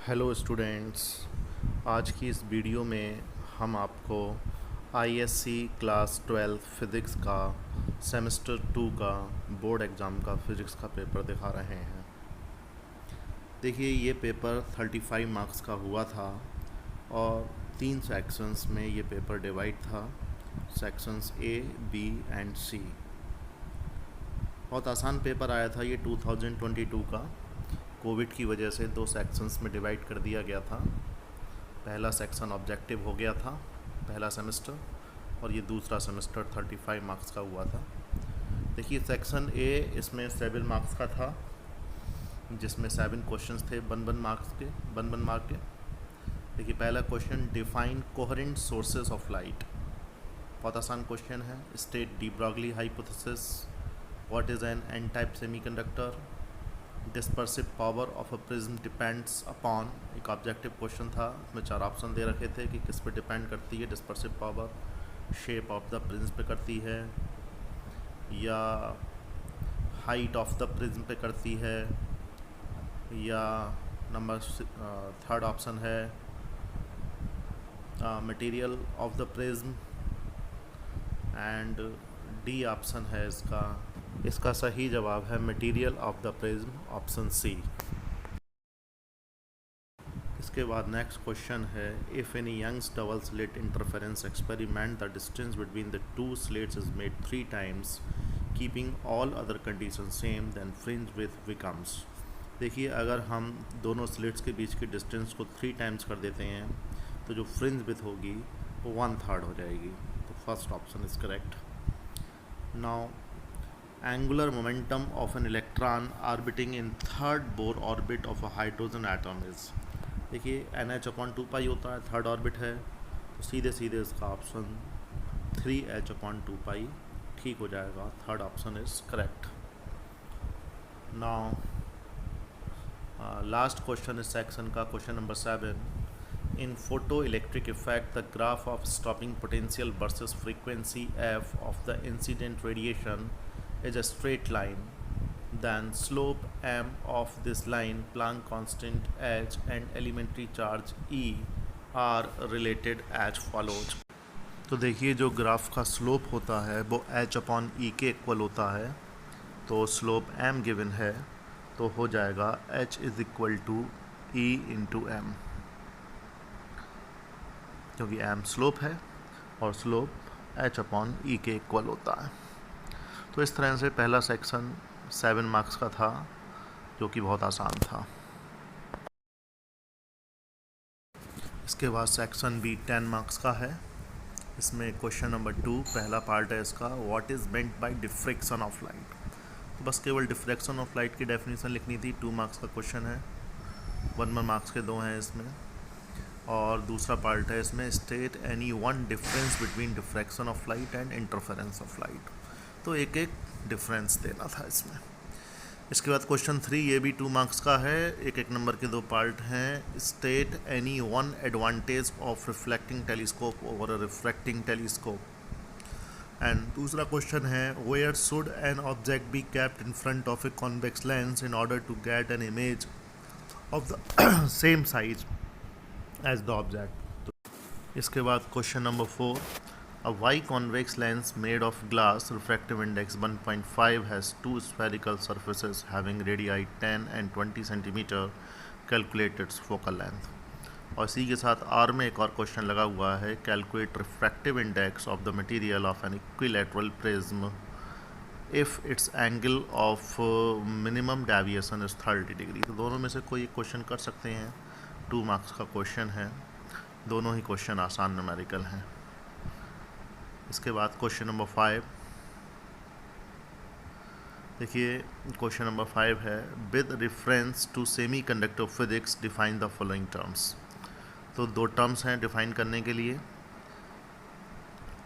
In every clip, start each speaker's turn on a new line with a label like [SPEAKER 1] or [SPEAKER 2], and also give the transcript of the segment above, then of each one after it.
[SPEAKER 1] Hello students. आज की इस वीडियो में हम आपको आईएससी क्लास 12 फिज़िक्स का सेमेस्टर 2 का बोर्ड एग्ज़ाम का फ़िज़िक्स का पेपर दिखा रहे हैं। देखिए, ये पेपर 35 मार्क्स का हुआ था और 3 सेक्शंस में ये पेपर डिवाइड था, सेक्शंस ए, बी एंड सी। बहुत आसान पेपर आया था ये 2022 का। कोविड की वजह से 2 सेक्शंस में डिवाइड कर दिया गया था। पहला सेक्शन ऑब्जेक्टिव हो गया था, पहला सेमेस्टर, और ये दूसरा सेमेस्टर 35 मार्क्स का हुआ था। देखिए, सेक्शन ए इसमें 7 मार्क्स का था, जिसमें 7 क्वेश्चंस थे 1 मार्क के। देखिए, पहला question, define coherent sources of light. बहुत आसान क्वेश्चन है। State de Broglie hypothesis. What is an n type semiconductor. Dispersive power of a prism depends upon. एक ऑब्जेक्टिव क्वेश्चन था, उसमें 4 ऑप्शन दे रखे थे कि किस पे डिपेंड करती है dispersive power. Shape of the prism पे करती है, या हाइट ऑफ द प्रिज्म पे करती है, या नंबर 3rd ऑप्शन है material of the prism, and D option है इसका सही जवाब है material of the prism, option C. इसके बाद नेक्स्ट क्वेश्चन है, if in Young's double slit interference experiment the distance between the 2 slits is made 3 times keeping all other condition same then fringe width becomes. देखिए, अगर हम दोनों slits के बीच के distance को 3 टाइम्स कर देते हैं तो जो फ्रिंज विथ होगी वो 1/3 हो जाएगी। तो first option is correct. Now, angular momentum of an electron orbiting in 3rd Bohr orbit of a hydrogen atom is। देखिए, NH/2π होता है, 3rd ऑर्बिट है, तो सीधे सीधे इसका ऑप्शन 3H/2π ठीक हो जाएगा। 3rd option is correct. Now last question इस सेक्शन का, question number 7। In photo electric effect the graph of stopping potential versus frequency F of the incident radiation is a straight line, then slope m of this line, Planck constant h and elementary charge E are related as follows। तो देखिए, जो graph का slope होता है वो h/e के equal होता है, तो स्लोप m गिवन है तो हो जाएगा h is equal to e into M, क्योंकि m स्लोप है और स्लोप h/e के इक्वल होता है। तो इस तरह से पहला सेक्शन 7 मार्क्स का था, जो कि बहुत आसान था। इसके बाद सेक्शन बी 10 मार्क्स का है। इसमें क्वेश्चन नंबर 2 पहला पार्ट है इसका, what is meant by diffraction of light. तो बस केवल डिफ्रैक्शन ऑफ लाइट की डेफिनेशन लिखनी थी। 2 मार्क्स का क्वेश्चन है, 1 मार्क्स के 2 हैं इसमें। और दूसरा पार्ट है इसमें, state any one difference between diffraction of light and interference of light. तो एक एक डिफरेंस देना था इसमें। इसके बाद क्वेश्चन 3, ये भी 2 मार्क्स का है, एक एक नंबर के 2 पार्ट हैं। State any one advantage of reflecting telescope over a refracting telescope. And दूसरा क्वेश्चन है, where should an object be kept in front of a convex lens in order to get an image of the same size as the object. इसके बाद question number 4, a Y-convex lens made of glass refractive index 1.5 has 2 spherical surfaces having radii 10 and 20 cm. Calculate its focal length। और इसी के साथ R में एक और question लगा हुआ है, calculate refractive index of the material of an equilateral prism if its angle of minimum deviation is 30 degree. तो दोनों में से कोई एक क्वेश्चन कर सकते हैं। 2 मार्क्स का क्वेश्चन है, दोनों ही क्वेश्चन आसान न्यूमेरिकल हैं। इसके बाद क्वेश्चन नंबर 5, देखिए क्वेश्चन नंबर 5 है, with reference to semiconductor physics define the following terms. तो 2 टर्म्स हैं डिफाइन करने के लिए।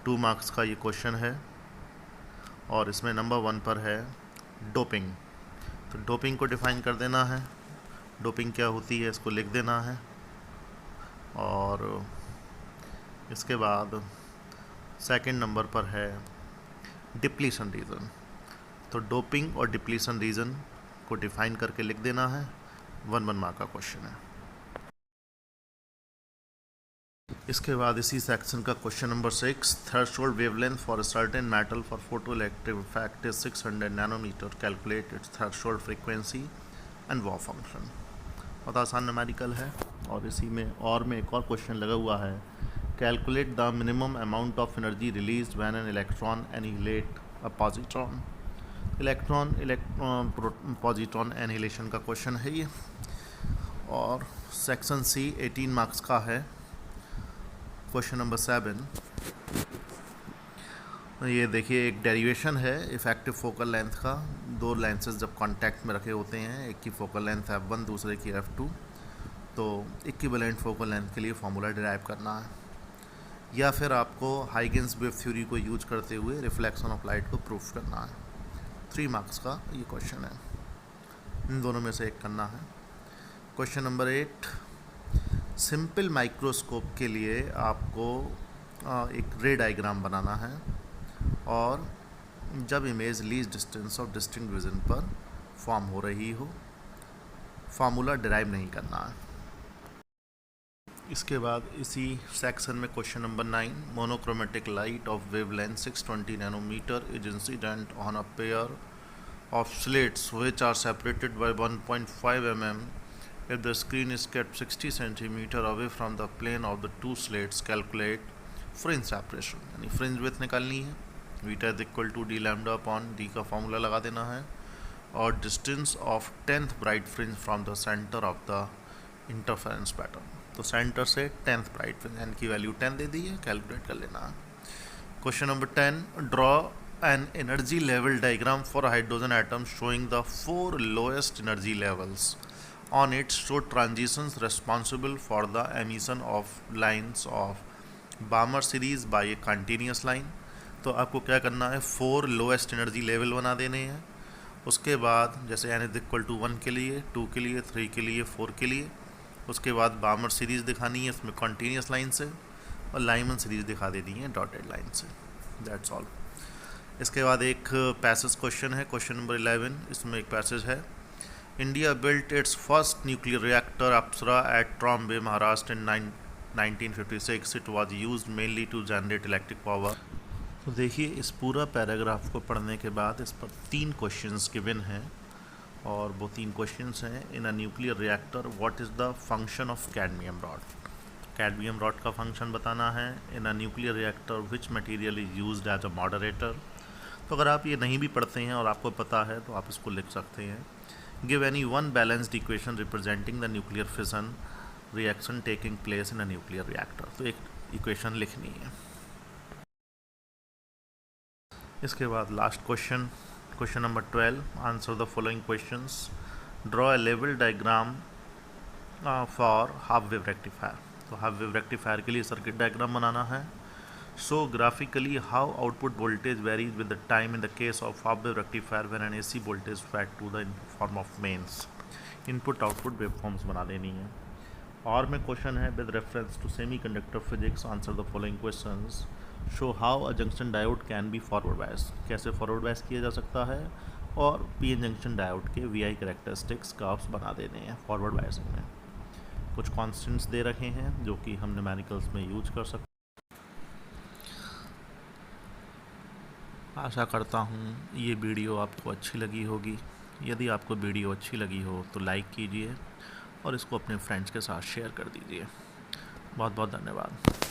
[SPEAKER 1] 2 मार्क्स का ये क्वेश्चन है और इसमें नंबर 1 पर है डोपिंग। तो डोपिंग को डिफाइन कर देना है, डोपिंग क्या होती है इसको लिख देना है। और इसके बाद सेकंड नंबर पर है डिप्लीशन रीजन। तो डोपिंग और डिप्लीशन रीजन को डिफाइन करके लिख देना है। 1 मार्क का क्वेश्चन है। इसके बाद इसी सेक्शन का question number 6, threshold wavelength for a certain metal for photoelectric effect is 600 nanometre, calculate its threshold frequency and वॉ फंक्शन। बहुत आसान न्यूमेरिकल है। और इसी में एक और क्वेश्चन लगा हुआ है, calculate the minimum amount of energy release when an electron annihilate a positron. Electron positron annihilation का क्वेश्चन है ये। और सेक्शन सी 18 मार्क्स का है। क्वेश्चन नंबर 7, ये देखिए एक डेरिवेशन है इफेक्टिव फोकल लेंथ का। दो लेंसेज जब कांटेक्ट में रखे होते हैं, एक की फोकल लेंथ f1 दूसरे की f2, तो इक्विवेलेंट फोकल लेंथ के लिए फॉर्मूला डिराइव करना है, या फिर आपको हाइगेंस वेव थ्योरी को यूज करते हुए रिफ्लेक्शन ऑफ लाइट को प्रूफ करना है। 3 मार्क्स का ये क्वेश्चन है, इन दोनों में से एक करना है। क्वेश्चन नंबर 8, सिंपल माइक्रोस्कोप के लिए आपको एक रे डायग्राम बनाना है और जब image least distance of distinct vision पर फॉर्म हो रही हो, फार्मूला डिराइव नहीं करना है। इसके बाद इसी सेक्शन में question number 9, monochromatic light of wavelength 620 nanometre is incident on a pair of slits which are separated by 1.5 mm if the screen is kept 60 cm away from the plane of the two slits. Calculate fringe separation, यानी fringe width निकालनी है। Beta is equal to D lambda upon D का formula लगा देना है, और distance of 10th bright fringe from the centre of the interference pattern. तो centre से 10th ब्राइट फ्रिंज एन की वैल्यू 10 दे दी है, कैलकुलेट कर लेना है। Question number 10, draw an energy level diagram for a hydrogen atom showing the 4 lowest energy levels on it. Show transitions responsible for the emission of lines of Balmer series by a continuous line. तो आपको क्या करना है, 4 lowest energy level बना देने हैं। उसके बाद जैसे n इज इक्वल टू 1 के लिए, 2 के लिए, 3 के लिए, 4 के लिए। उसके बाद बामर सीरीज़ दिखानी है इसमें कॉन्टीन्यूस लाइन से, और लाइमन सीरीज़ दिखा देनी है डॉटेड लाइन से। That's all. इसके बाद एक पैसेज क्वेश्चन है, क्वेश्चन नंबर 11। इसमें एक पैसेज है, India built its first nuclear reactor Apsara at Trombay Maharashtra in 1956। It was used mainly to generate electric power. तो देखिए इस पूरा पैराग्राफ को पढ़ने के बाद इस पर 3 क्वेश्चंस गिवन हैं, और वो 3 क्वेश्चंस हैं। In a nuclear reactor what is the function of cadmium rod. Cadmium rod का फंक्शन बताना है। In a nuclear reactor which material is used as a moderator. तो अगर आप ये नहीं भी पढ़ते हैं और आपको पता है तो आप इसको लिख सकते हैं। Give any one balanced equation representing the nuclear fission reaction taking place in a nuclear reactor. तो एक इक्वेशन लिखनी है। इसके बाद last question, question number 12, answer the following questions. Draw a level diagram for half wave rectifier. तो half wave rectifier के लिए circuit diagram बनाना है। So graphically how output voltage varies with the time in the case of half wave rectifier when an AC voltage fed to the form of mains. Input output waveforms बना देनी है। और में question है, with reference to semiconductor physics answer the following questions. Show how a junction diode can be forward biased. कैसे forward bias किया जा सकता है, और PN junction diode के VI characteristics curves बना देने हैं forward biasing में। कुछ constants दे रखे हैं जो कि हम न्यूमेरिकल्स में यूज कर सकते हैं। आशा करता हूँ ये वीडियो आपको अच्छी लगी होगी। यदि आपको वीडियो अच्छी लगी हो तो लाइक कीजिए और इसको अपने फ्रेंड्स के साथ शेयर कर दीजिए। बहुत बहुत धन्यवाद।